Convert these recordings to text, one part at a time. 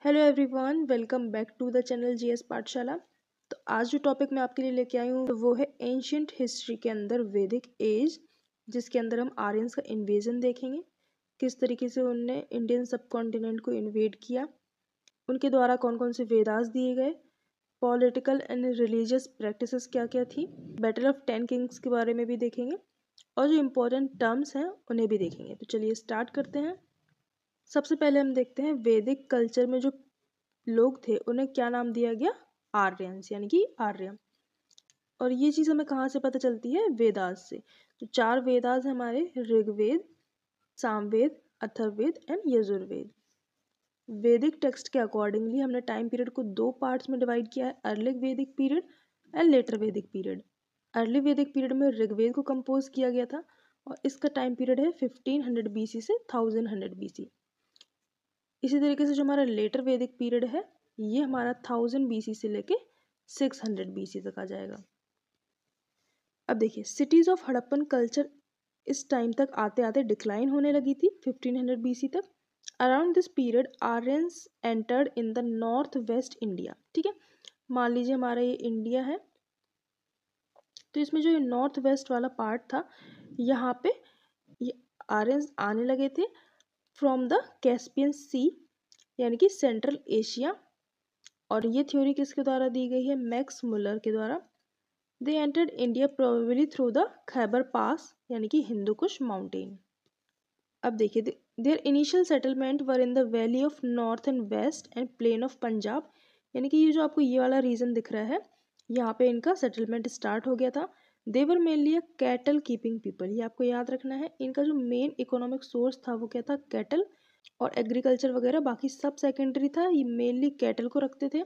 Hello everyone, welcome back to the channel GS Pathshala. तो आज जो टॉपिक मैं आपके लिए लेके आई हूँ वो है एंशियंट हिस्ट्री के अंदर वैदिक एज, जिसके अंदर हम आर्यंस का इन्वेजन देखेंगे, किस तरीके से उनने इंडियन सब कॉन्टिनेंट को इन्वेड किया, उनके द्वारा कौन कौन से वेदास दिए गए, पॉलिटिकल एंड रिलीजियस प्रैक्टिसेस क्या क्या थी, बैटल ऑफ 10 किंग्स के बारे में भी देखेंगे और जो इम्पोर्टेंट टर्म्स हैं उन्हें भी देखेंगे। तो चलिए स्टार्ट करते हैं। सबसे पहले हम देखते हैं वैदिक कल्चर में जो लोग थे उन्हें क्या नाम दिया गया, आर्यंस, यानी कि आर्य। और ये चीज़ हमें कहाँ से पता चलती है, वेदास से। तो 4 वेदास हैं हमारे, ऋग्वेद, सामवेद, अथर्ववेद एंड यजुर्वेद। वैदिक टेक्स्ट के अकॉर्डिंगली हमने टाइम पीरियड को 2 पार्ट्स में डिवाइड किया है, अर्ली वैदिक पीरियड एंड लेटर वैदिक पीरियड। अर्ली वैदिक पीरियड में ऋग्वेद को कंपोज किया गया था और इसका टाइम पीरियड है 1500 BC से 1100 BC। इसी तरीके से जो हमारा लेटर वैदिक पीरियड है ये हमारा 1000 BC से लेके 600 BC तक आ जाएगा। अब देखिए, सिटीज ऑफ हड़प्पन कल्चर इस टाइम तक आते आते डिक्लाइन होने लगी थी 1500 BC तक। Around this period Aryans entered in the north west India. ठीक है, मान लीजिए हमारा ये इंडिया है, तो इसमें जो ये नॉर्थ वेस्ट वाला पार्ट था यहाँ पे ये आर्यंस आने लगे थे फ्रॉम द कैस्पियन सी, यानी कि सेंट्रल एशिया। और ये थ्योरी किसके द्वारा दी गई है, मैक्स मुलर के द्वारा। They entered India probably through the Khyber pass, यानी कि हिंदू कुश माउंटेन। अब देखिए, their initial settlement were in the valley of north and west and plain of Punjab, यानी कि ये जो आपको ये वाला रीजन दिख रहा है यहाँ पे इनका सेटलमेंट स्टार्ट हो गया था। They were mainly a cattle keeping people, ये आपको याद रखना है। इनका जो मेन इकोनॉमिक सोर्स था वो क्या था, कैटल, और एग्रीकल्चर वगैरह बाकी सब सेकेंडरी था, ये मेनली कैटल को रखते थे।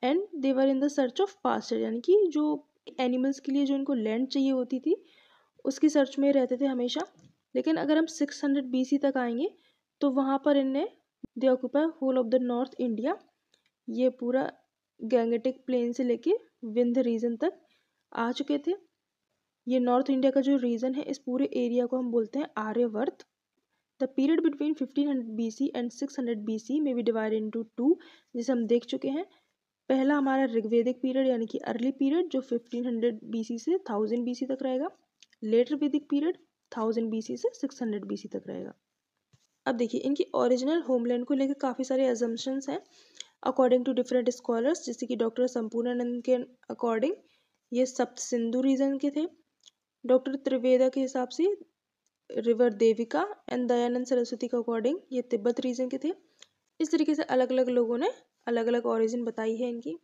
And they were in the search of pasture, यानी कि जो एनिमल्स के लिए जो इनको लैंड चाहिए होती थी उसकी सर्च में रहते थे हमेशा। लेकिन अगर हम 600 BC तक आएंगे तो वहाँ पर इनने they occupy whole of the north India, ये पूरा गैंगेटिक प्लेन से लेके विंध्य रीजन तक आ चुके थे। ये नॉर्थ इंडिया का जो रीजन है इस पूरे एरिया को हम बोलते हैं Aryavarta. The period between 1500 BC and 600 BC में बी डिवाइडेड इनटू 2, जिसे हम देख चुके हैं। पहला हमारा ऋग्वेदिक पीरियड यानी कि अर्ली पीरियड जो 1500 BC से 1000 BC तक रहेगा। लेटर वैदिक पीरियड 1000 BC से 600 BC तक रहेगा। अब देखिए, इनकी ओरिजिनल होमलैंड को लेकर काफ़ी सारे अजम्पशंस हैं अकॉर्डिंग टू डिफरेंट स्कॉलर्स, जैसे कि डॉक्टर संपूर्णानंद के अकॉर्डिंग ये सप्त सिंधु रीजन के थे। डॉक्टर त्रिवेदा के हिसाब से रिवर देविका एंड दयानंद सरस्वती के अकॉर्डिंग ये तिब्बत रीजन के थे। इस तरीके से अलग अलग लोगों ने अलग अलग ओरिजिन बताई है इनकी।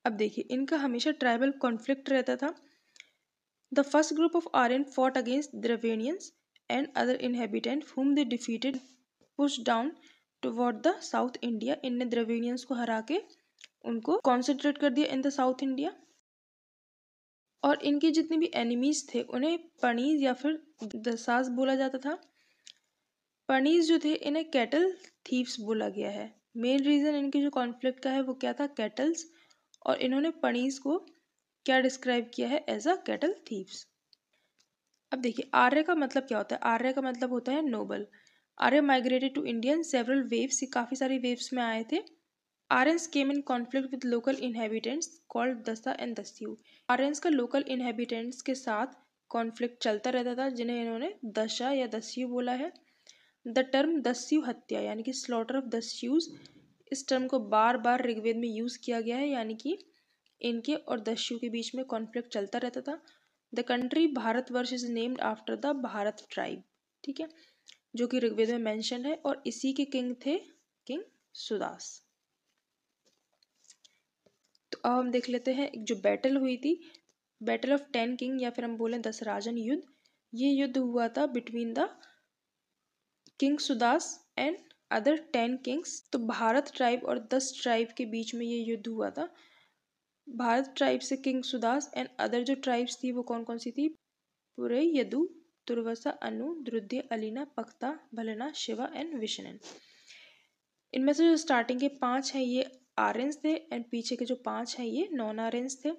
अब देखिए, इनका हमेशा ट्राइबल कॉन्फ्लिक्ट रहता था। The first group of Aryan fought against Dravidians and other inhabitant whom they defeated pushed down toward the south India. इनने द्रविडियंस को हरा के उनको कॉन्सेंट्रेट कर दिया इन द साउथ इंडिया। और इनके जितने भी एनिमीज थे उन्हें पणीज या फिर दसास बोला जाता था। पणीज जो थे इन्हें कैटल थीव्स बोला गया है। मेन रीजन इनके जो कॉन्फ्लिक्ट का है वो क्या था, कैटल्स, और इन्होंने पणीज को क्या डिस्क्राइब किया है, एज अ कैटल थीव्स। अब देखिए, आर्य का मतलब क्या होता है, आर्य का मतलब होता है noble. Arya migrated to India in several waves, ये काफ़ी सारी वेव्स में आए थे। Aryans came in conflict with local inhabitants called Dasa and Dasyu. Aryans का लोकल इनहेबिटेंट्स के साथ कॉन्फ्लिक्ट चलता रहता था, जिन्हें इन्होंने दशा या दस्यू बोला है। द टर्म दस्यु हत्या यानी कि स्लॉटर ऑफ दस्यूज, इस टर्म को बार बार ऋग्वेद में यूज किया गया है, यानी कि इनके और दस्यु के बीच में कॉन्फ्लिक्ट चलता रहता था। The country Bharatvarsh is named after the Bharat tribe, ठीक है, जो कि ऋग्वेद में मेंशन है, और इसी के किंग थे किंग सुदास। तो अब हम देख लेते हैं एक जो बैटल हुई थी, बैटल ऑफ 10 किंग या फिर हम बोलें 10 राजन युद्ध। ये युद्ध हुआ था between the king Sudas and other 10 Kings. तो भारत ट्राइब और 10 ट्राइब के बीच में ये युद्ध हुआ था। भारत ट्राइब से किंग सुदास एंड अदर जो ट्राइब्स थी वो कौन कौन सी थी, पुरे, यदु, तुर्वसा, अनु, द्रुद्य, अलीना, पक्ता, भलना, शिवा एंड विष्णन। इनमें से जो स्टार्टिंग के 5 हैं ये आर्यंस थे एंड पीछे के जो 5 हैं ये नॉन आर्यंस थे।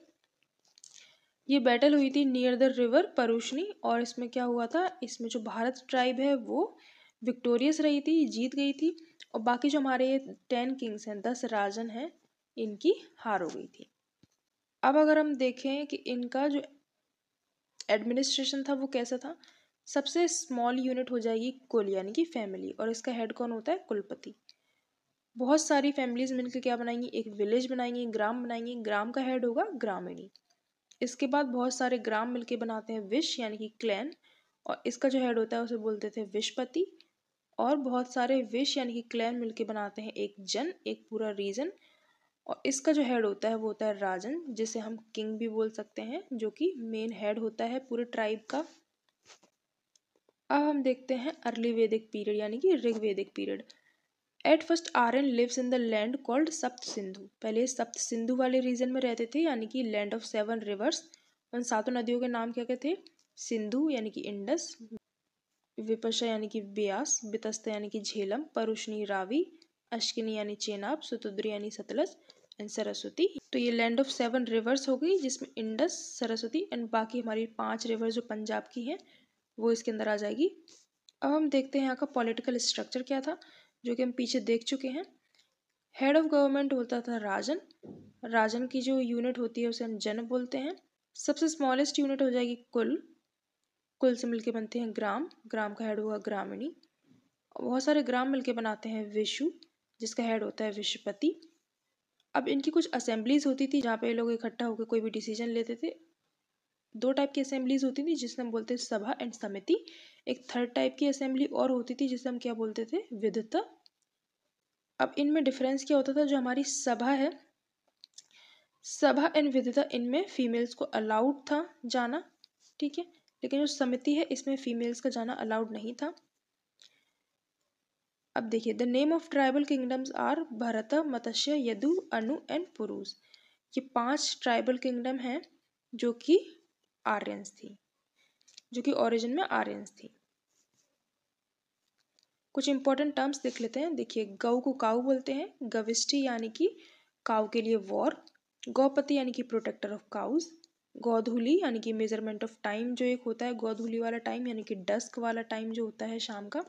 ये बैटल हुई थी नियर द रिवर परुष्णी, और इसमें क्या हुआ था, इसमें जो भारत ट्राइब है वो विक्टोरियस रही थी, जीत गई थी, और बाकी जो हमारे ये 10 किंग्स हैं, 10 राजन हैं, इनकी हार हो गई थी। अब अगर हम देखें कि इनका जो एडमिनिस्ट्रेशन था वो कैसा था, सबसे स्मॉल यूनिट हो जाएगी कुल यानी कि फैमिली, और इसका हेड कौन होता है, कुलपति। बहुत सारी फैमिलीज मिलकर क्या बनाएंगी, एक विलेज बनाएंगी, ग्राम बनाएंगी, ग्राम का हेड होगा ग्रामीणी। इसके बाद बहुत सारे ग्राम मिलके बनाते हैं विश यानी कि क्लैन, और इसका जो हेड होता है उसे बोलते थे विशपति। और बहुत सारे विश यानी कि क्लैन मिलके बनाते हैं एक जन, एक पूरा रीजन, और इसका जो हेड होता है वो होता है राजन, जिसे हम किंग भी बोल सकते हैं, जो कि मेन हेड होता है पूरे ट्राइब का। अब हम देखते हैं अर्ली वैदिक पीरियड यानी कि Rigvedic period. At first Aryan lives in the land called Sapta Sindhu. पहले सप्त सिंधु वाले रीजन में रहते थे यानी कि लैंड ऑफ 7 रिवर्स। उन 7 नदियों के नाम क्या क्या थे, सिंधु यानी कि इंडस, विपशा यानी कि ब्यास, बितस्ता यानी कि झेलम, परुष्णी रावी, अश्किनी यानी चेनाब, सुतुद्री यानी सतलज एंड सरस्वती। तो ये लैंड ऑफ 7 रिवर्स हो गई, जिसमें इंडस, सरस्वती एंड बाकी हमारी 5 रिवर जो पंजाब की हैं वो इसके अंदर आ जाएगी। अब हम देखते हैं यहाँ का पॉलिटिकल स्ट्रक्चर क्या था, जो कि हम पीछे देख चुके हैं। हेड ऑफ गवर्नमेंट होता था राजन। राजन की जो यूनिट होती है उसे हम जन बोलते हैं। सबसे स्मॉलेस्ट यूनिट हो जाएगी कुल। कुल से मिलके बनते हैं ग्राम, ग्राम का हेड होगा ग्रामीणी। बहुत सारे ग्राम मिलके बनाते हैं विशु, जिसका हेड होता है विशुपति। अब इनकी कुछ असेंबलीज होती थी जहाँ पे लोग इकट्ठा होकर कोई भी डिसीजन लेते थे। 2 टाइप की असेंबलीज होती थी जिससे हम बोलते थे सभा एंड समिति। एक थर्ड टाइप की असेंबली और होती थी जिसे हम क्या बोलते थे, विधता। अब इनमें डिफरेंस क्या होता था, जो हमारी सभा है, सभा एंड विधता, इनमें फीमेल्स को अलाउड था जाना, ठीक है, लेकिन जो समिति है इसमें फीमेल्स का जाना अलाउड नहीं था। अब देखिए, the name of tribal kingdoms are Bharat, Matsya, Yadu, Anu and Purush. ये 5 ट्राइबल किंगडम हैं जो कि आर्यंस थी, जो कि ओरिजिन में आर्यंस थी। कुछ इंपॉर्टेंट टर्म्स देख लेते हैं। देखिए, गौ को काऊ बोलते हैं, गविष्ठी यानी कि काऊ के लिए वॉर, गौपति यानी कि प्रोटेक्टर ऑफ काउज, गोधूली यानी कि मेजरमेंट ऑफ टाइम, जो एक होता है गोधूली वाला टाइम यानी कि डस्क वाला टाइम जो होता है शाम का,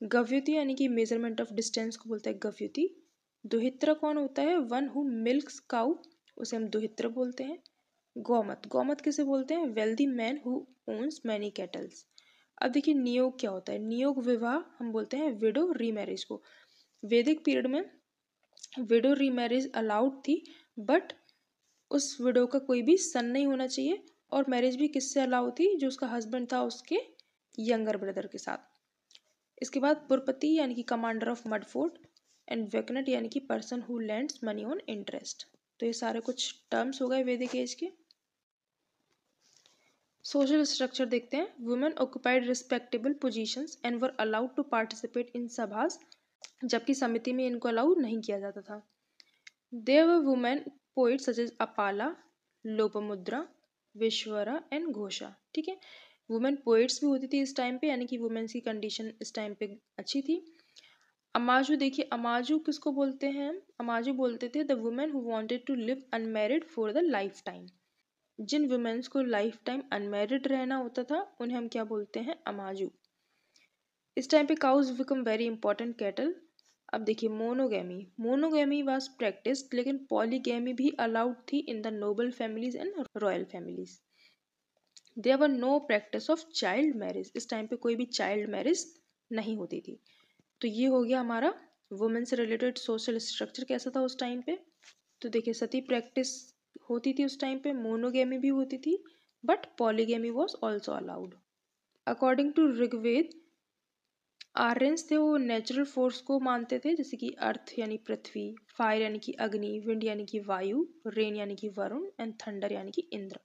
गव्युति यानी कि मेजरमेंट ऑफ डिस्टेंस को बोलते हैं गव्युति। दुहित्र कौन होता है, वन हु मिल्क्स काउ, उसे हम दुहित्र बोलते हैं। गौमत, गौमत किसे बोलते हैं, wealthy man who owns many kettles. अब देखिए, नियोग क्या होता है, नियोग विवाह हम बोलते हैं विडो रीमैरिज को। वैदिक पीरियड में विडो रीमैरिज अलाउड थी, बट उस विडो का कोई भी सन नहीं होना चाहिए, और मैरिज भी किससे अलाउ थी, जो उसका हस्बैंड था उसके यंगर ब्रदर के साथ। इसके बाद पुरपति यानी कि commander of mud fort, and वेकनेट यानी कि person who lends money on interest. तो ये सारे कुछ टर्म्स हो गए वैदिक एज के। सोशल स्ट्रक्चर देखते हैं। Women occupied respectable positions and were allowed to participate in sabhas, जबकि समिति में इनको अलाउ नहीं किया जाता था। There were women poets such as Apala, Lopamudra, Vishwara and Ghosha, ठीक है। वुमेन पोइट्स भी होती थी इस टाइम पे, यानी कि वुमेन्स की कंडीशन इस टाइम पे अच्छी थी। अमाजू देखिए, अमाजू किसको बोलते हैं, अमाजू बोलते थे the women who wanted to live unmarried for the life time. जिन वुमेन्स को लाइफ टाइम अनमैरिड रहना होता था उन्हें हम क्या बोलते हैं, अमाजू। इस टाइम पे cows become very important cattle. अब देखिए, मोनोगैमी, मोनोगैमी वाज प्रैक्टिस्ड, लेकिन पॉलीगैमी भी अलाउड थी in the noble families and royal families. There were no practice of child marriage, इस टाइम पे कोई भी चाइल्ड मैरिज नहीं होती थी। तो ये हो गया हमारा वुमेन से रिलेटेड सोशल स्ट्रक्चर कैसा था उस टाइम पे। तो देखिए, सती प्रैक्टिस होती थी उस टाइम पे, मोनोगैमी भी होती थी, but polygamy was also allowed. According to Rigveda, Aryans थे वो नेचुरल फोर्स को मानते थे, जैसे कि अर्थ यानी पृथ्वी, फायर यानी कि अग्नि, विंड यानी कि वायु, रेन यानी कि वरुण एंड थंडर यानी कि इंद्र।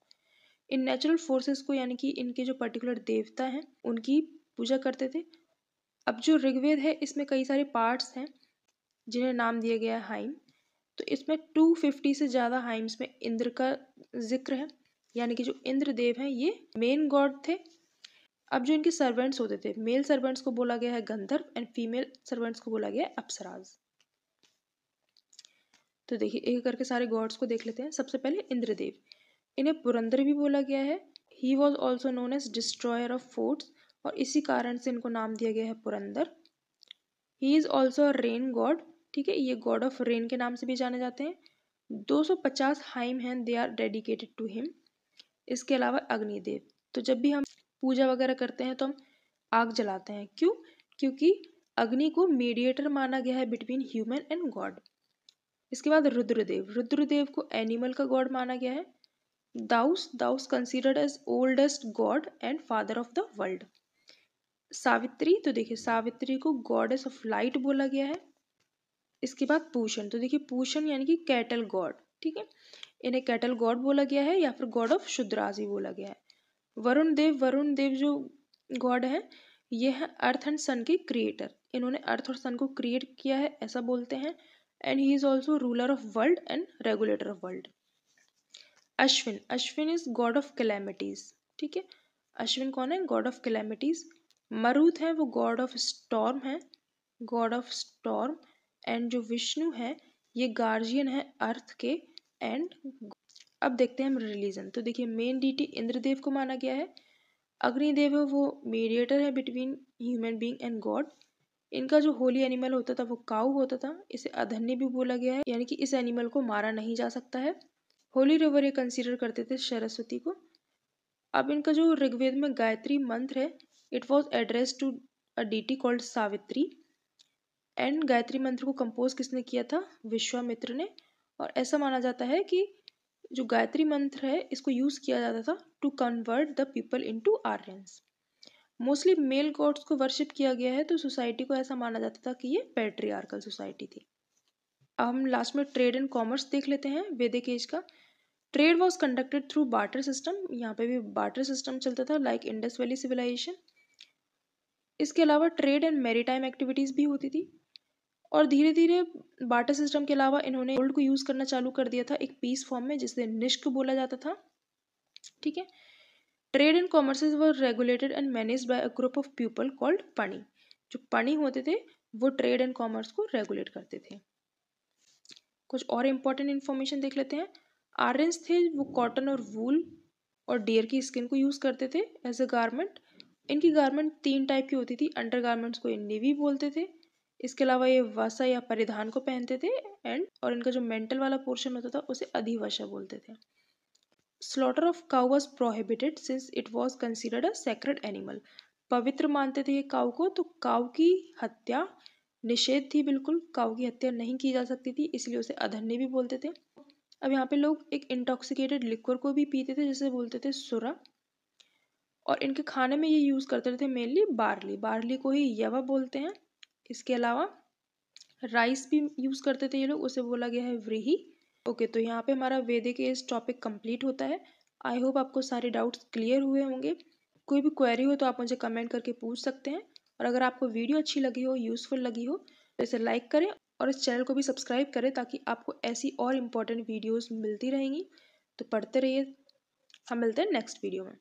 इन नेचुरल फोर्सेस को यानी कि इनके जो पर्टिकुलर देवता हैं उनकी पूजा करते थे। अब जो ऋग्वेद है इसमें कई सारे पार्ट्स हैं जिन्हें नाम दिया गया है हाइम। तो इसमें 250 से ज़्यादा हाइम्स में इंद्र का जिक्र है, यानी कि जो इंद्र देव हैं ये मेन गॉड थे। अब जो इनके सर्वेंट्स होते थे, मेल सर्वेंट्स को बोला गया है गंधर्व एंड फीमेल सर्वेंट्स को बोला गया है अप्सराज। तो देखिए, एक करके सारे गॉड्स को देख लेते हैं। सबसे पहले इंद्रदेव, इन्हें पुरंदर भी बोला गया है। He was also known as destroyer of forts, और इसी कारण से इनको नाम दिया गया है Purandar. He is also rain god, ठीक है, ये गॉड ऑफ रेन के नाम से भी जाने जाते हैं। 250 हाइम हैं, they are dedicated to him. इसके अलावा अग्निदेव, तो जब भी हम पूजा वगैरह करते हैं तो हम आग जलाते हैं, क्यों? क्योंकि अग्नि को मीडिएटर माना गया है बिटवीन ह्यूमन एंड गॉड। इसके बाद रुद्रदेव, रुद्रदेव को एनिमल का गॉड माना गया है। Dyaus, Dyaus considered as oldest god and father of the world. Savitri, तो देखिए सावित्री को गॉडेस ऑफ लाइट बोला गया है। इसके बाद पूषण, तो देखिए पूषण यानी कि कैटल गॉड, ठीक है, इन्हें कैटल गॉड बोला गया है या फिर गॉड ऑफ शुद्राज भी बोला गया है। वरुण देव, वरुण देव जो गॉड है ये है अर्थ एंड सन के क्रिएटर, इन्होंने अर्थ और सन को क्रिएट किया है ऐसा बोलते हैं। And he is also ruler of world and regulator of world. Ashwin, Ashwin is god of calamities, ठीक है, अश्विन कौन है? God of calamities. मरुत है वो गॉड ऑफ स्टॉर्म है, गॉड ऑफ स्टॉर्म। एंड जो विष्णु है ये गार्जियन है अर्थ के। एंड अब देखते हैं हम रिलीजन, तो देखिए मेन डीटी इंद्रदेव को माना गया है। अग्निदेव है वो मीडिएटर है between human being and God. इनका जो होली एनिमल होता था वो काऊ होता था, इसे अधन्य भी बोला गया है, यानी कि इस एनिमल को मारा नहीं जा सकता है। होली रिवर ये कंसीडर करते थे सरस्वती को। अब इनका जो ऋग्वेद में गायत्री मंत्र है it was address to a deity called Savitri. And Gayatri mantra को कंपोज किसने किया था? विश्वामित्र ने। और ऐसा माना जाता है कि जो गायत्री मंत्र है इसको यूज किया जाता था to convert the people into Aryans. Mostly male gods को वर्शिप किया गया है, तो सोसाइटी को ऐसा माना जाता था कि ये पैट्रियार्कल सोसाइटी थी। अब हम लास्ट में ट्रेड एंड कॉमर्स देख लेते हैं वैदिक एज का। Trade was conducted through barter system, यहाँ पे भी बार्टर सिस्टम चलता था लाइक इंडस वैली सिविलाइजेशन। इसके अलावा ट्रेड एंड मैरीटाइम एक्टिविटीज भी होती थी। और धीरे धीरे बार्टर सिस्टम के अलावा इन्होंने गोल्ड को यूज करना चालू कर दिया था एक पीस फॉर्म में जिसे निष्क बोला जाता था, ठीक है। Trade and commerces were regulated and managed by a group of people called Pani. जो पणी होते थे वो ट्रेड एंड कॉमर्स को रेगुलेट करते थे। कुछ और इंपॉर्टेंट इन्फॉर्मेशन देख लेते हैं। आर्यंस थे वो कॉटन और वूल और डियर की स्किन को यूज करते थे एज अ गारमेंट। इनकी गारमेंट 3 टाइप की होती थी। अंडर गारमेंट्स को नेवी बोलते थे, इसके अलावा ये वसा या परिधान को पहनते थे। और इनका जो मेंटल वाला पोर्शन होता था उसे अधिवसा बोलते थे। Slaughter of cow was prohibited since it was considered a sacred animal. पवित्र मानते थे ये काउ को, तो काउ की हत्या निषेध थी, बिल्कुल काउ की हत्या नहीं की जा सकती थी, इसलिए उसे अधन्य भी बोलते थे। अब यहाँ पे लोग एक इंटॉक्सिकेटेड लिक्वर को भी पीते थे जिसे बोलते थे सुरा। और इनके खाने में ये यूज करते थे मेनली बार्ली, बार्ली को ही यवा बोलते हैं। इसके अलावा राइस भी यूज करते थे ये लोग, उसे बोला गया है व्रीही। ओके, तो यहाँ पे हमारा वैदिक एज टॉपिक कंप्लीट होता है। आई होप आपको सारे डाउट्स क्लियर हुए होंगे। कोई भी क्वेरी हो तो आप मुझे कमेंट करके पूछ सकते हैं। और अगर आपको वीडियो अच्छी लगी हो, यूजफुल लगी हो, तो इसे लाइक करें और इस चैनल को भी सब्सक्राइब करें ताकि आपको ऐसी और इम्पोर्टेंट वीडियोस मिलती रहेंगी। तो पढ़ते रहिए, हम मिलते हैं नेक्स्ट वीडियो में।